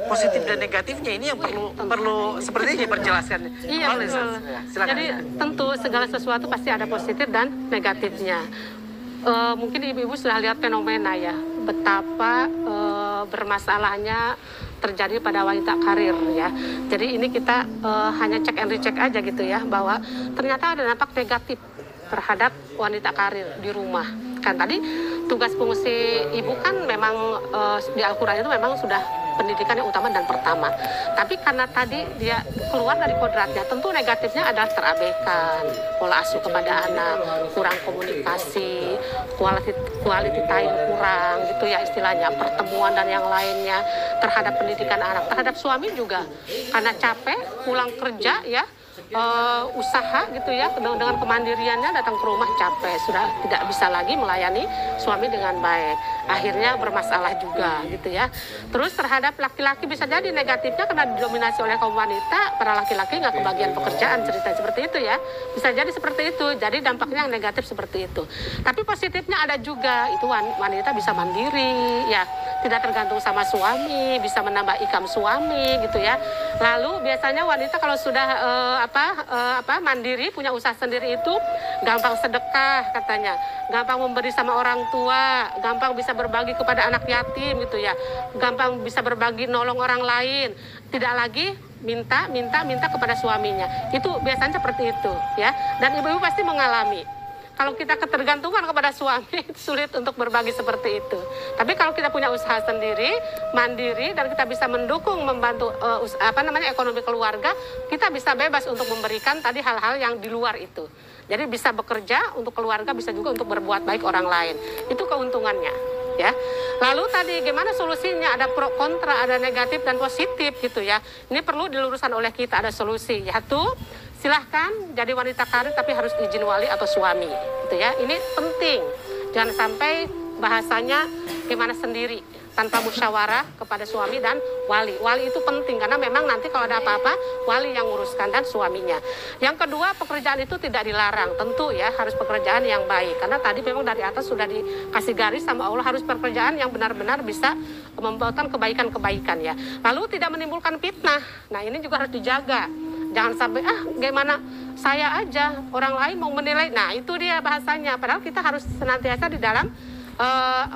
Positif dan negatifnya ini yang perlu seperti ini diperjelaskan. Iya, betul. Silakan. Jadi tentu segala sesuatu pasti ada positif dan negatifnya. Mungkin ibu-ibu sudah lihat fenomena ya, betapa bermasalahnya terjadi pada wanita karir ya. Jadi ini kita hanya cek and recheck aja gitu ya, bahwa ternyata ada dampak negatif terhadap wanita karir di rumah. Kan tadi tugas fungsi ibu kan memang di Al-Quran itu memang sudah pendidikan yang utama dan pertama. Tapi karena tadi dia keluar dari kodratnya, tentu negatifnya adalah terabaikan, pola asuh kepada anak, kurang komunikasi, quality time kurang gitu ya istilahnya, pertemuan dan yang lainnya terhadap pendidikan anak, terhadap suami juga. Karena capek, pulang kerja ya, usaha gitu ya, dengan kemandiriannya datang ke rumah capek, sudah tidak bisa lagi melayani suami dengan baik, akhirnya bermasalah juga gitu ya. Terus terhadap laki-laki bisa jadi negatifnya karena didominasi oleh kaum wanita, para laki-laki nggak kebagian pekerjaan, cerita seperti itu ya, bisa jadi seperti itu. Jadi dampaknya yang negatif seperti itu. Tapi positifnya ada juga, itu wanita bisa mandiri ya, tidak tergantung sama suami, bisa menambah income suami gitu ya. Lalu biasanya wanita kalau sudah mandiri, punya usaha sendiri itu gampang sedekah katanya, gampang memberi sama orang tua, gampang bisa berbagi kepada anak yatim gitu ya, gampang bisa berbagi nolong orang lain, tidak lagi minta kepada suaminya. Itu biasanya seperti itu ya, dan ibu-ibu pasti mengalami. Kalau kita ketergantungan kepada suami, sulit untuk berbagi seperti itu. Tapi kalau kita punya usaha sendiri, mandiri, dan kita bisa mendukung, membantu ekonomi keluarga, kita bisa bebas untuk memberikan tadi hal-hal yang di luar itu. Jadi bisa bekerja untuk keluarga, bisa juga untuk berbuat baik orang lain. Itu keuntungannya. Ya, lalu tadi gimana solusinya? Ada pro kontra, ada negatif dan positif gitu ya. Ini perlu diluruskan oleh kita, ada solusi, yaitu silahkan jadi wanita karir tapi harus izin wali atau suami gitu ya. Ini penting, jangan sampai bahasanya gimana sendiri tanpa musyawarah kepada suami dan wali. Wali itu penting karena memang nanti kalau ada apa-apa wali yang nguruskan dan suaminya. Yang kedua, pekerjaan itu tidak dilarang, tentu ya harus pekerjaan yang baik, karena tadi memang dari atas sudah dikasih garis sama Allah, harus pekerjaan yang benar-benar bisa membawakan kebaikan-kebaikan ya. Lalu tidak menimbulkan fitnah. Nah, ini juga harus dijaga. Jangan sampai gimana saya aja, orang lain mau menilai. Nah, itu dia bahasanya. Padahal kita harus senantiasa di dalam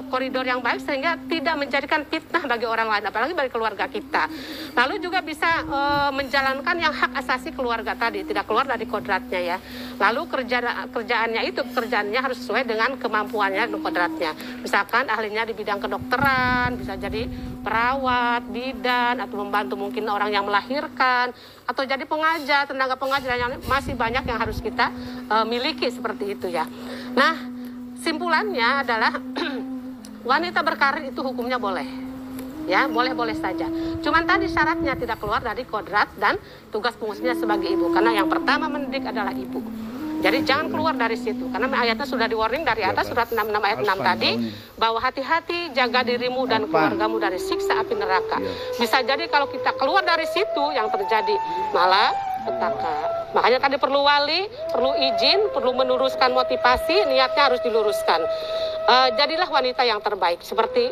koridor yang baik sehingga tidak menjadikan fitnah bagi orang lain, apalagi bagi keluarga kita. Lalu juga bisa menjalankan yang hak asasi keluarga tadi, tidak keluar dari kodratnya ya. Lalu kerjaannya harus sesuai dengan kemampuannya dan kodratnya. Misalkan ahlinya di bidang kedokteran, bisa jadi perawat, bidan, atau membantu mungkin orang yang melahirkan, atau jadi pengajar, tenaga pengajar, yang masih banyak yang harus kita miliki seperti itu ya. Nah, simpulannya adalah wanita berkarir itu hukumnya boleh, ya boleh-boleh saja. Cuman tadi syaratnya tidak keluar dari kodrat dan tugas fungsinya sebagai ibu. Karena yang pertama mendidik adalah ibu. Jadi jangan keluar dari situ. Karena ayatnya sudah di warning dari atas surat 66 ayat 6 tadi, bahwa hati-hati jaga dirimu dan keluargamu dari siksa api neraka. Bisa jadi kalau kita keluar dari situ yang terjadi malah petaka. Makanya tadi perlu wali, perlu izin, perlu meluruskan motivasi, niatnya harus diluruskan. Jadilah wanita yang terbaik. Seperti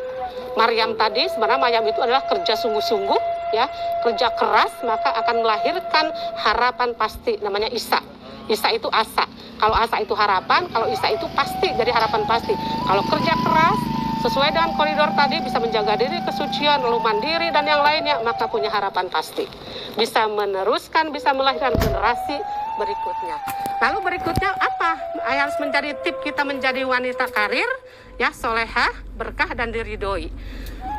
Maryam tadi, sebenarnya Maryam itu adalah kerja sungguh-sungguh, ya, kerja keras, maka akan melahirkan harapan pasti, namanya Isa. Isa itu asa. Kalau asa itu harapan, kalau Isa itu pasti, jadi harapan pasti. Kalau kerja keras, sesuai dengan koridor tadi, bisa menjaga diri, kesucian, lalu mandiri, dan yang lainnya, maka punya harapan pasti. Bisa meneruskan, bisa melahirkan generasi berikutnya. Lalu berikutnya apa? Harus menjadi tip kita menjadi wanita karir, ya, solehah, berkah, dan diridhoi.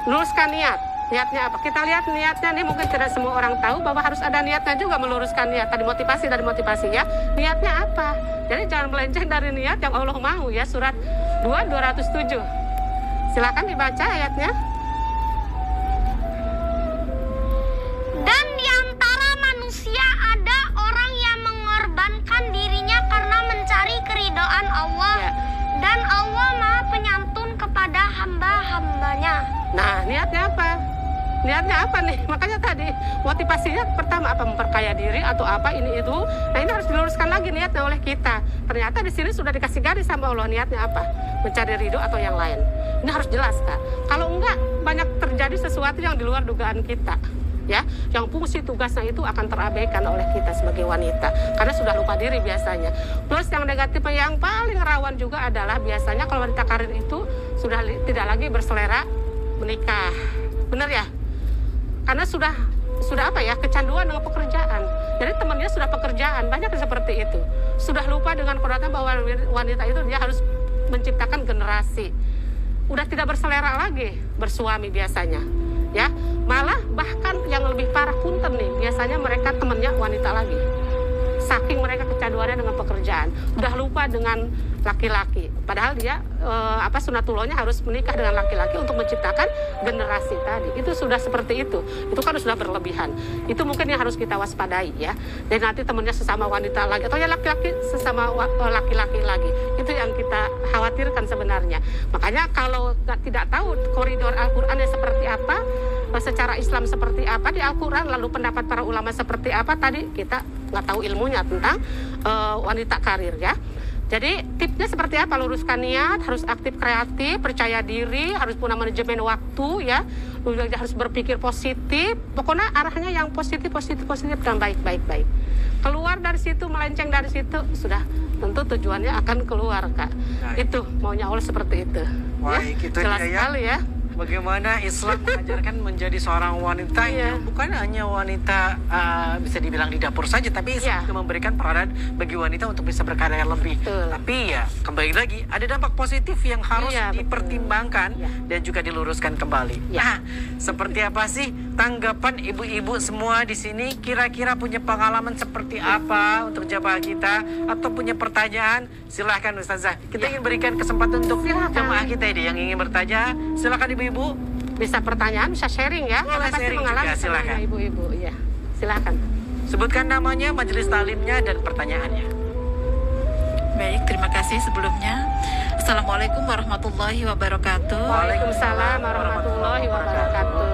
Luruskan niat. Niatnya apa? Kita lihat niatnya nih, mungkin tidak semua orang tahu bahwa harus ada niatnya juga, meluruskan niat. Tadi motivasi dari motivasi ya. Niatnya apa? Jadi jangan melenceng dari niat yang Allah mau ya. Surat 2:207. Silakan dibaca ayatnya. Dan di antara manusia ada orang yang mengorbankan dirinya karena mencari keridhaan Allah. Ya. Dan Allah Maha Penyantun kepada hamba-hambanya. Nah, niatnya apa? niatnya apa nih? Makanya tadi motivasinya pertama apa, memperkaya diri atau apa ini itu. Nah ini harus diluruskan lagi niatnya oleh kita. Ternyata di sini sudah dikasih garis sama Allah, niatnya apa? Mencari ridho atau yang lain. Ini harus jelas Kak. Kalau enggak, banyak terjadi sesuatu yang di luar dugaan kita. Ya, yang fungsi tugasnya itu akan terabaikan oleh kita sebagai wanita karena sudah lupa diri biasanya. Plus yang negatif yang paling rawan juga adalah biasanya kalau wanita karir itu sudah tidak lagi berselera menikah. Benar ya? Karena sudah apa ya, kecanduan dengan pekerjaan. Jadi temannya sudah pekerjaan, banyak seperti itu. Sudah lupa dengan kodratnya bahwa wanita itu dia harus menciptakan generasi. Udah tidak berselera lagi bersuami biasanya. Ya, malah bahkan yang lebih parah punten nih, biasanya mereka temennya wanita lagi. Saking mereka kecanduannya dengan pekerjaan, udah lupa dengan laki-laki. Padahal dia sunatullahnya harus menikah dengan laki-laki untuk menciptakan generasi tadi. Itu sudah seperti itu. Itu kan sudah berlebihan. Itu mungkin yang harus kita waspadai ya. Dan nanti temennya sesama wanita lagi atau ya laki-laki sesama laki-laki lagi. Itu yang kita khawatirkan sebenarnya. Makanya kalau tidak tahu koridor Al-Qur'annya seperti apa, secara Islam seperti apa di Al-Quran, lalu pendapat para ulama seperti apa, tadi kita nggak tahu ilmunya tentang wanita karir ya. Jadi tipsnya seperti apa? Luruskan niat, harus aktif kreatif, percaya diri, harus punya manajemen waktu ya, harus berpikir positif, pokoknya arahnya yang positif dan baik. Keluar dari situ, melenceng dari situ, sudah tentu tujuannya akan keluar Kak. Nah, itu maunya Allah seperti itu. Wah, ya, itu jelas dia sekali ya. Bagaimana Islam mengajarkan menjadi seorang wanita yang bukan hanya wanita bisa dibilang di dapur saja, tapi Islam juga memberikan peranan bagi wanita untuk bisa berkarya lebih. Tapi ya kembali lagi ada dampak positif yang harus dipertimbangkan dan juga diluruskan kembali. Nah, seperti apa sih tanggapan ibu-ibu semua di sini? Kira-kira punya pengalaman seperti apa untuk jamaah kita atau punya pertanyaan? Silahkan Ustazah. Kita ingin berikan kesempatan untuk jamaah kita ini yang ingin bertanya. Silahkan ibu-ibu. Bisa pertanyaan, bisa sharing ya. Boleh sharing juga, silakan. Ibu-ibu, ya. Silakan. Sebutkan namanya, majelis taklimnya, dan pertanyaannya. Baik, terima kasih sebelumnya. Assalamualaikum warahmatullahi wabarakatuh. Waalaikumsalam warahmatullahi wabarakatuh.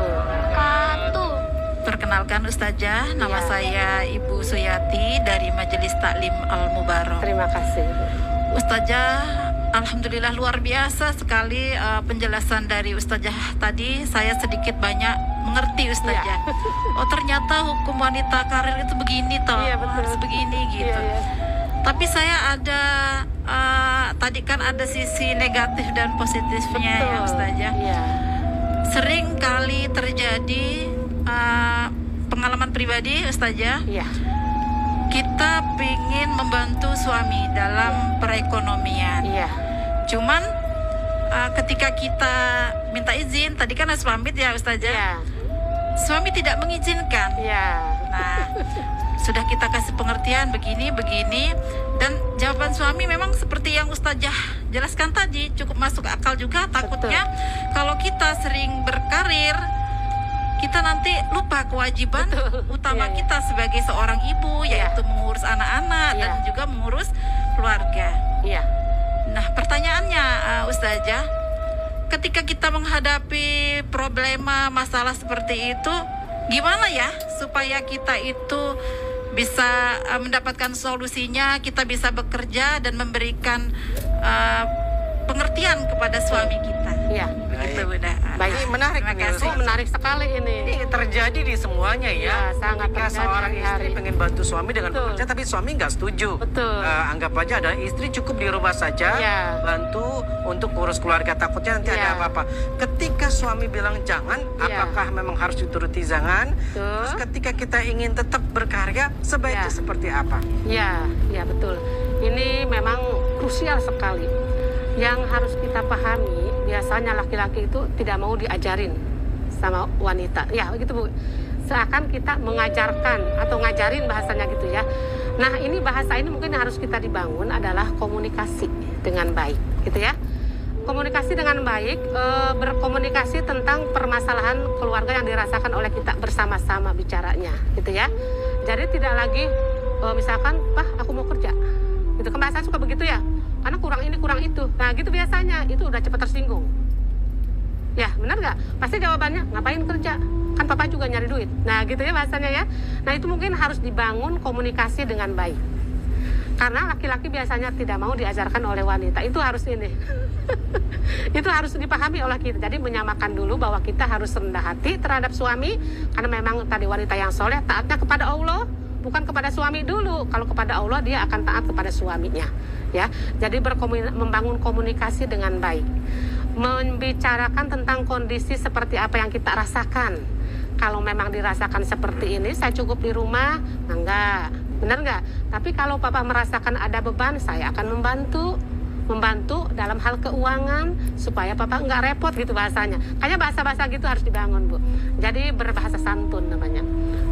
Perkenalkan Ustazah, nama saya Ibu Suyati dari Majelis Taklim Al-Mubarak. Terima kasih. Ustazah, alhamdulillah luar biasa sekali penjelasan dari Ustazah tadi. Saya sedikit banyak mengerti Ustazah. Oh ternyata hukum wanita karir itu begini toh, harus begini gitu. Tapi saya ada tadi kan ada sisi negatif dan positifnya ya Ustazah. Sering kali terjadi pengalaman pribadi Ustazah. Kita ingin membantu suami dalam perekonomian. Cuman ketika kita minta izin, tadi kan harus pamit ya Ustazah. Suami tidak mengizinkan. Nah, sudah kita kasih pengertian begini, dan jawaban suami memang seperti yang Ustazah jelaskan tadi, cukup masuk akal juga. Takutnya kalau kita sering berkarir, kita nanti lupa kewajiban utama kita sebagai seorang ibu, yaitu mengurus anak-anak dan juga mengurus keluarga. Nah, pertanyaannya Ustazah, ketika kita menghadapi problema masalah seperti itu, gimana ya supaya kita itu bisa mendapatkan solusinya, kita bisa bekerja dan memberikan pengertian kepada suami kita. Begitu Bunda. Baik, menarik. Menarik sekali ini. Ini terjadi di semuanya ya. Sangat ketika seorang istri pengen bantu suami dengan bekerja, tapi suami nggak setuju. Anggap aja ada istri cukup di rumah saja, bantu untuk ngurus keluarga, takutnya nanti ada apa-apa. Ketika suami bilang jangan, apakah memang harus dituruti jangan? Terus ketika kita ingin tetap berkarya, sebaiknya seperti apa? Ya betul. Ini memang krusial sekali. Yang harus kita pahami, biasanya laki-laki itu tidak mau diajarin sama wanita. Ya begitu Bu. Seakan kita mengajarkan atau ngajarin bahasanya gitu ya. Nah ini bahasa ini mungkin yang harus kita dibangun adalah komunikasi dengan baik gitu ya. Komunikasi dengan baik, berkomunikasi tentang permasalahan keluarga yang dirasakan oleh kita bersama-sama bicaranya gitu ya. Jadi tidak lagi misalkan, "Pak, aku mau kerja." Gitu kan bahasa suka begitu ya. Karena kurang ini, kurang itu. Nah gitu biasanya, itu udah cepat tersinggung. Ya benar nggak? Pasti jawabannya, ngapain kerja? kan papa juga nyari duit. Nah gitu ya bahasanya ya. Nah itu mungkin harus dibangun komunikasi dengan baik. Karena laki-laki biasanya tidak mau diajarkan oleh wanita. Itu harus ini. Itu harus dipahami oleh kita. Jadi menyamakan dulu bahwa kita harus rendah hati terhadap suami. Karena memang tadi wanita yang soleh taatnya kepada Allah, bukan kepada suami dulu. Kalau kepada Allah dia akan taat kepada suaminya. Ya, jadi membangun komunikasi dengan baik. Membicarakan tentang kondisi seperti apa yang kita rasakan. Kalau memang dirasakan seperti ini, saya cukup di rumah, enggak. Benar nggak? Tapi kalau papa merasakan ada beban, saya akan membantu dalam hal keuangan supaya papa nggak repot gitu bahasanya. Kayaknya bahasa-bahasa gitu harus dibangun, Bu. Jadi berbahasa santun namanya,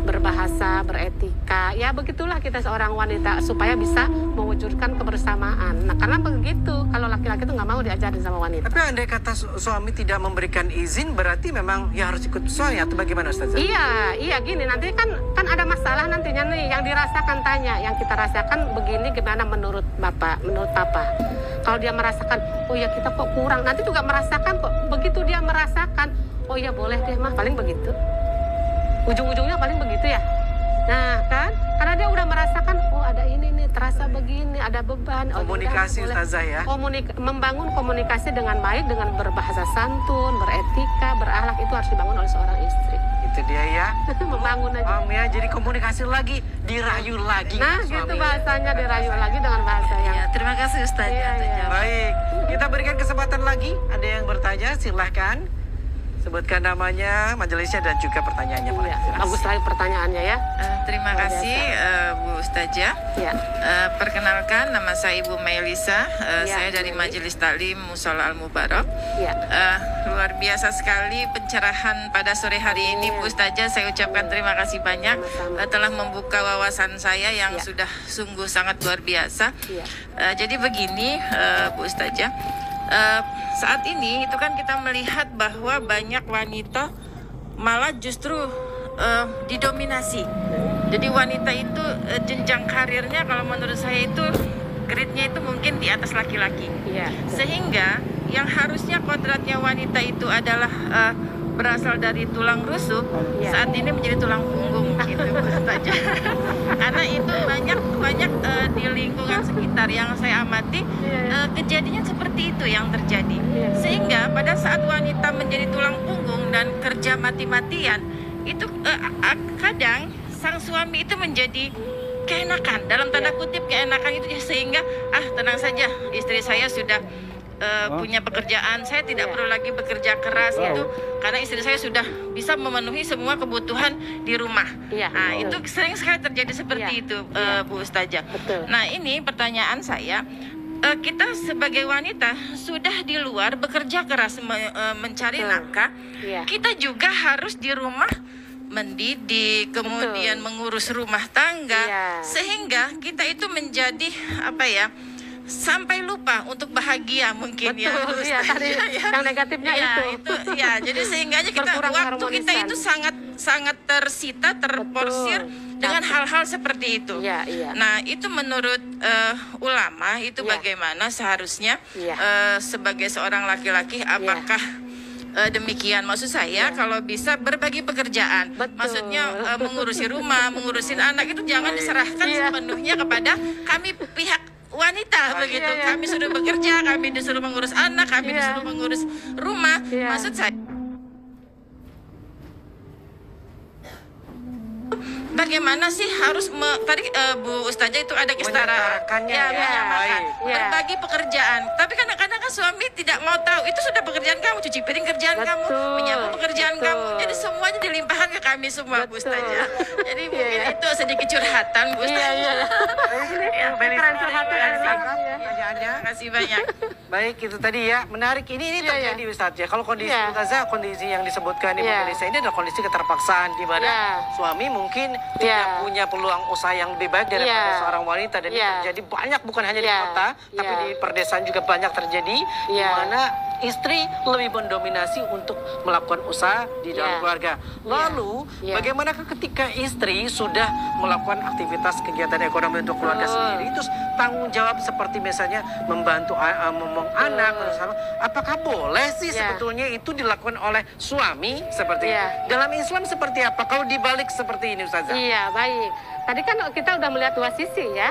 berbahasa beretika. Ya begitulah kita seorang wanita supaya bisa mewujudkan kebersamaan. Nah karena begitu, kalau laki-laki itu nggak mau diajarin sama wanita. Tapi andai kata suami tidak memberikan izin, berarti memang ya harus ikut suami atau bagaimana, Ustazah? Iya gini, nanti kan ada masalah nantinya nih yang dirasakan, tanya yang kita rasakan begini gimana menurut bapak, menurut papa. Kalau dia merasakan, oh ya kita kok kurang, nanti juga merasakan kok. Begitu dia merasakan, oh ya boleh deh mah, paling begitu. Ujung-ujungnya paling begitu ya. Nah kan, karena dia udah merasakan, oh ada ini nih, terasa begini, ada beban. Oh, komunikasi Ustazah ya. Membangun komunikasi dengan baik, dengan berbahasa santun, beretika, berakhlak, itu harus dibangun oleh seorang istri. Itu dia ya. Membangun aja. Ya, jadi komunikasi lagi, dirayu lagi. Nah gitu bahasanya, dirayu lagi dengan bahasa yang... Ya, terima kasih Ustazah. Iya. Baik, kita berikan kesempatan lagi. Ada yang bertanya, silahkan. Sebutkan namanya, majelisnya, dan juga pertanyaannya. Iya, bagus lagi pertanyaannya ya. Terima kasih Bu Ustazah. Ya. Perkenalkan, nama saya Ibu Melisa. Saya dari Majelis Taklim Mushola Al Mubarak. Ya. Luar biasa sekali pencerahan pada sore hari ini, Bu Ustazah. Saya ucapkan terima kasih banyak telah membuka wawasan saya yang sudah sungguh sangat luar biasa. Ya. Jadi begini, Bu Ustazah. Saat ini itu kan kita melihat bahwa banyak wanita malah justru didominasi. Jadi wanita itu jenjang karirnya kalau menurut saya itu grade-nya itu mungkin di atas laki-laki. Iya. Sehingga yang harusnya kodratnya wanita itu adalah berasal dari tulang rusuk, saat ini menjadi tulang punggung gitu saja. Karena itu banyak di lingkungan sekitar yang saya amati kejadian seperti itu yang terjadi. Sehingga pada saat wanita menjadi tulang punggung dan kerja mati-matian, itu kadang sang suami itu menjadi keenakan, dalam tanda kutip keenakan itu, sehingga tenang saja, istri saya sudah punya pekerjaan, saya tidak perlu lagi bekerja keras itu, karena istri saya sudah bisa memenuhi semua kebutuhan di rumah. Nah itu sering sekali terjadi seperti itu, Bu Ustazah. Nah ini pertanyaan saya, kita sebagai wanita sudah di luar bekerja keras mencari nafkah, kita juga harus di rumah mendidik, kemudian mengurus rumah tangga, sehingga kita itu menjadi sampai lupa untuk bahagia mungkin. Betul, tadi yang negatifnya itu. Jadi sehingga aja kita waktu kita itu sangat tersita, terporsir dengan hal-hal seperti itu. Nah, itu menurut ulama itu bagaimana seharusnya sebagai seorang laki-laki, apakah demikian? Maksud saya kalau bisa berbagi pekerjaan. Maksudnya mengurusi rumah, mengurusin anak itu jangan diserahkan sepenuhnya kepada kami pihak wanita begitu. Kami sudah bekerja, kami disuruh mengurus anak, kami disuruh mengurus rumah. Maksud saya bagaimana sih harus tadi Bu Ustazah itu ada kesetaraan, menyamakan, berbagi pekerjaan. Tapi kadang-kadang kan suami tidak mau tahu, itu sudah pekerjaan kamu, cuci piring kerjaan kamu, menyapu pekerjaan kamu. Jadi semuanya dilimpahkan ke kami semua, Bu Ustazah. Jadi mungkin itu sedikit curhatan, Bu Ustazah. Terima kasih banyak. Baik, itu tadi ya, menarik. Ini terjadi Ustazah. Kalau kondisi Ustazah, kondisi yang disebutkan Ibu Melisa ini adalah kondisi keterpaksaan, di mana suami mungkin tidak punya peluang usaha yang lebih baik daripada seorang wanita, dan ini terjadi banyak, bukan hanya di kota, tapi di perdesaan juga banyak terjadi, di mana istri lebih mendominasi untuk melakukan usaha di dalam keluarga. Lalu, bagaimanakah ketika istri sudah melakukan aktivitas kegiatan ekonomi untuk keluarga sendiri, terus tanggung jawab seperti misalnya membantu ngomong anak, apakah boleh sih sebetulnya itu dilakukan oleh suami seperti itu? Dalam Islam seperti apa? Kalau dibalik seperti ini, Ustazah? Iya, baik. Tadi kan kita udah melihat dua sisi ya.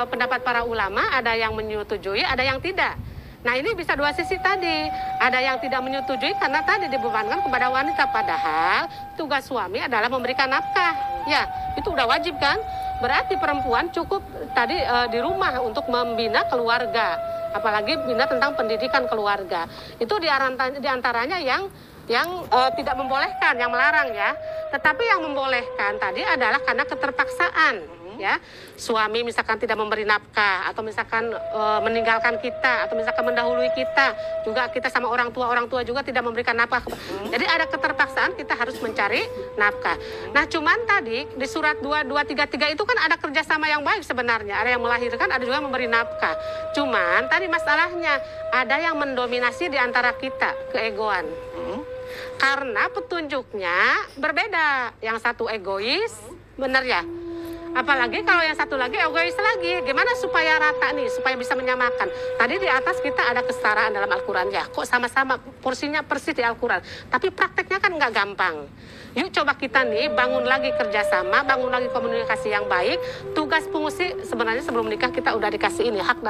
Pendapat para ulama ada yang menyetujui, ada yang tidak. Nah ini bisa dua sisi tadi. Ada yang tidak menyetujui karena tadi dibebankan kepada wanita. Padahal tugas suami adalah memberikan nafkah. Ya, itu udah wajib kan? Berarti perempuan cukup tadi di rumah untuk membina keluarga. Apalagi bina tentang pendidikan keluarga. Itu diantaranya yang tidak membolehkan, yang melarang ya. Tetapi yang membolehkan tadi adalah karena keterpaksaan. Ya, suami misalkan tidak memberi nafkah atau misalkan meninggalkan kita atau misalkan mendahului kita, juga kita sama orang tua juga tidak memberikan nafkah. Jadi ada keterpaksaan, kita harus mencari nafkah. Nah cuman tadi di surat 2233 itu kan ada kerjasama yang baik sebenarnya, ada yang melahirkan, ada juga memberi nafkah. Cuman tadi masalahnya ada yang mendominasi di antara kita, keegoan. Karena petunjuknya berbeda, yang satu egois, benar ya? Apalagi kalau yang satu lagi egois lagi. Gimana supaya rata nih, supaya bisa menyamakan. Tadi di atas kita ada kesetaraan dalam Al-Quran ya. Kok sama-sama porsinya persis di Al-Quran. Tapi prakteknya kan nggak gampang. Yuk coba kita nih bangun lagi kerjasama, bangun lagi komunikasi yang baik. Tugas fungsi sebenarnya sebelum nikah kita udah dikasih ini hak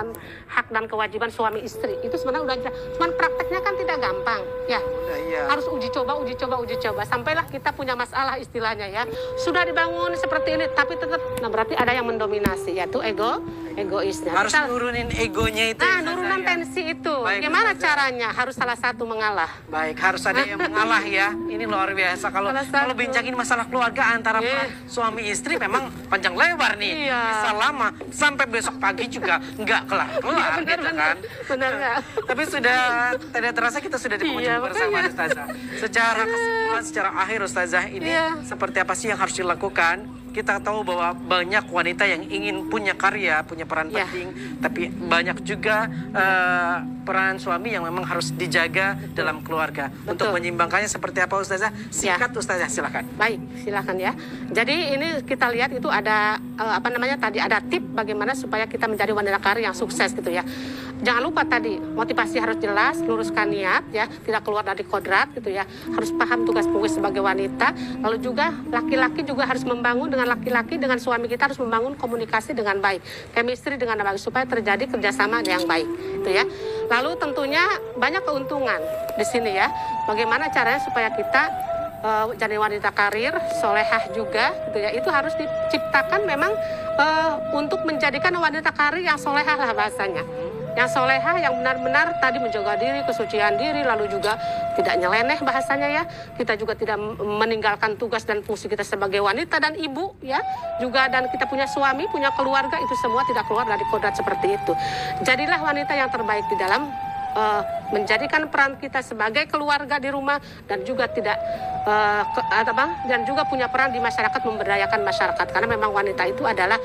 dan kewajiban suami istri. Itu sebenarnya udah jelas. Cuman prakteknya kan tidak gampang ya. Harus uji coba. Sampailah kita punya masalah istilahnya ya. Sudah dibangun seperti ini tapi tetap, nah berarti ada yang mendominasi yaitu egoisnya. Harus nurunin egonya itu. Nah, nurunan tensi itu. Baik, gimana caranya? Harus salah satu mengalah. Baik, harus ada yang mengalah ya. Ini luar biasa. Kalau bincangin masalah keluarga antara suami istri memang panjang lebar nih. Bisa lama sampai besok pagi juga nggak kelar-kelar gitu kan. Benar nggak? Tapi sudah tidak terasa kita sudah di penghujung bersama Ustazah. Secara kesimpulan, secara akhir Ustazah, ini seperti apa sih yang harus dilakukan? Kita tahu bahwa banyak wanita yang ingin punya karya, punya peran penting, tapi banyak juga peran suami yang memang harus dijaga dalam keluarga. Untuk menyimbangkannya seperti apa Ustazah? Singkat Ustazah, silakan. Baik, silakan ya. Jadi ini kita lihat itu ada tadi ada tip bagaimana supaya kita menjadi wanita karir yang sukses gitu ya. Jangan lupa tadi motivasi harus jelas, luruskan niat ya, tidak keluar dari kodrat gitu ya. Harus paham tugas fungsi sebagai wanita. Lalu juga laki-laki juga harus membangun dengan laki-laki, dengan suami kita harus membangun komunikasi dengan baik, chemistry dengan baik supaya terjadi kerjasama yang baik itu ya. Lalu tentunya banyak keuntungan di sini ya. Bagaimana caranya supaya kita jadi wanita karir, solehah juga gitu ya. Itu harus diciptakan memang untuk menjadikan wanita karir yang solehah lah bahasanya. Yang solehah, yang benar-benar tadi menjaga diri, kesucian diri, lalu juga tidak nyeleneh bahasanya ya. Kita juga tidak meninggalkan tugas dan fungsi kita sebagai wanita dan ibu ya. Juga dan kita punya suami, punya keluarga, itu semua tidak keluar dari kodrat seperti itu. Jadilah wanita yang terbaik di dalam menjadikan peran kita sebagai keluarga di rumah dan juga tidak dan juga punya peran di masyarakat, memberdayakan masyarakat, karena memang wanita itu adalah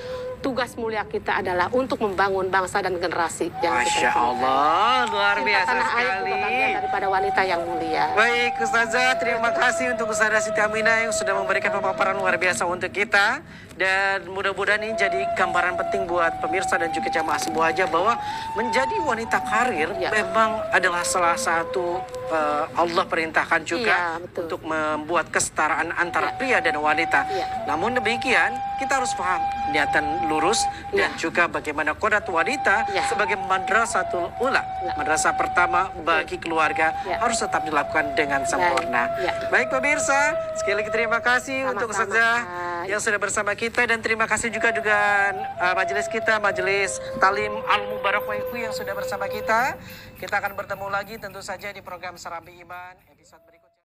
tugas mulia kita adalah untuk membangun bangsa dan generasi yang Masya Allah, luar biasa sekali. Daripada wanita yang mulia. Baik Ustazah, terima kasih untuk Ustazah Siti Aminah yang sudah memberikan pemaparan luar biasa untuk kita. Dan mudah-mudahan ini jadi gambaran penting buat pemirsa dan juga jamaah semua aja bahwa menjadi wanita karir memang adalah salah satu Allah perintahkan juga untuk membuat kesetaraan antara pria dan wanita. Namun demikian kita harus paham niatan lurus dan juga bagaimana kodrat wanita sebagai madrasatul ula, madrasah pertama bagi keluarga harus tetap dilakukan dengan sempurna. Baik pemirsa, sekali lagi terima kasih untuk Ustazah yang sudah bersama kita, dan terima kasih juga dengan majelis kita, Majelis Talim Al-Mubarak Waiku yang sudah bersama kita. Kita akan bertemu lagi tentu saja di program Serambi Iman episode berikutnya.